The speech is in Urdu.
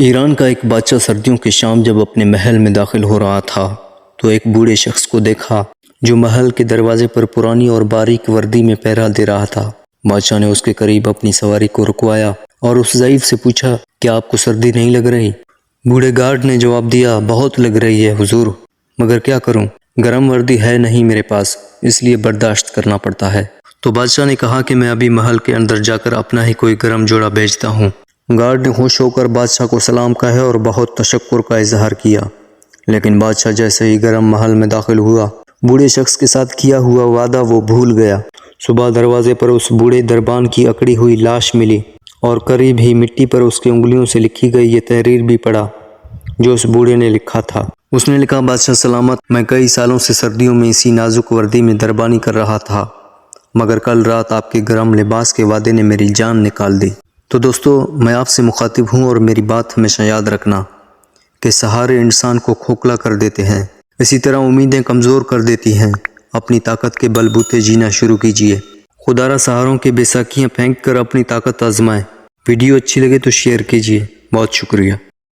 ایران کا ایک بادشاہ سردیوں کی شام جب اپنے محل میں داخل ہو رہا تھا تو ایک بوڑھے شخص کو دیکھا جو محل کے دروازے پر پرانی اور باریک وردی میں پہرا دے رہا تھا۔ بادشاہ نے اس کے قریب اپنی سواری کو رکوایا اور اس ضعیف سے پوچھا، کیا آپ کو سردی نہیں لگ رہی؟ بوڑھے گارڈ نے جواب دیا، بہت لگ رہی ہے حضور، مگر کیا کروں، گرم وردی ہے نہیں میرے پاس، اس لیے برداشت کرنا پڑتا ہے۔ تو بادشاہ نے کہا کہ میں ابھی محل کے اندر جا کر اپنا ہی کوئی گرم جوڑا بھیجتا ہوں۔ گارڈ نے خوش ہو کر بادشاہ کو سلام کہا اور بہت تشکر کا اظہار کیا، لیکن بادشاہ جیسے ہی گرم محل میں داخل ہوا، بوڑھے شخص کے ساتھ کیا ہوا وعدہ وہ بھول گیا۔ صبح دروازے پر اس بوڑھے دربان کی اکڑی ہوئی لاش ملی اور قریب ہی مٹی پر اس کی انگلیوں سے لکھی گئی یہ تحریر بھی پڑھا جو اس بوڑھے نے لکھا تھا۔ اس نے لکھا، بادشاہ سلامت، میں کئی سالوں سے سردیوں میں اسی نازک وردی میں دربانی کر رہا تھا، مگر کل رات آپ کے گرم لباس کے وعدے نے میری جان نکال دی۔ تو دوستو، میں آپ سے مخاطب ہوں اور میری بات ہمیشہ یاد رکھنا کہ سہارے انسان کو کھوکھلا کر دیتے ہیں، اسی طرح امیدیں کمزور کر دیتی ہیں۔ اپنی طاقت کے بل بوتے جینا شروع کیجئے، خدا را سہاروں کے بے ساکھیاں پھینک کر اپنی طاقت آزمائیں۔ ویڈیو اچھی لگے تو شیئر کیجئے، بہت شکریہ۔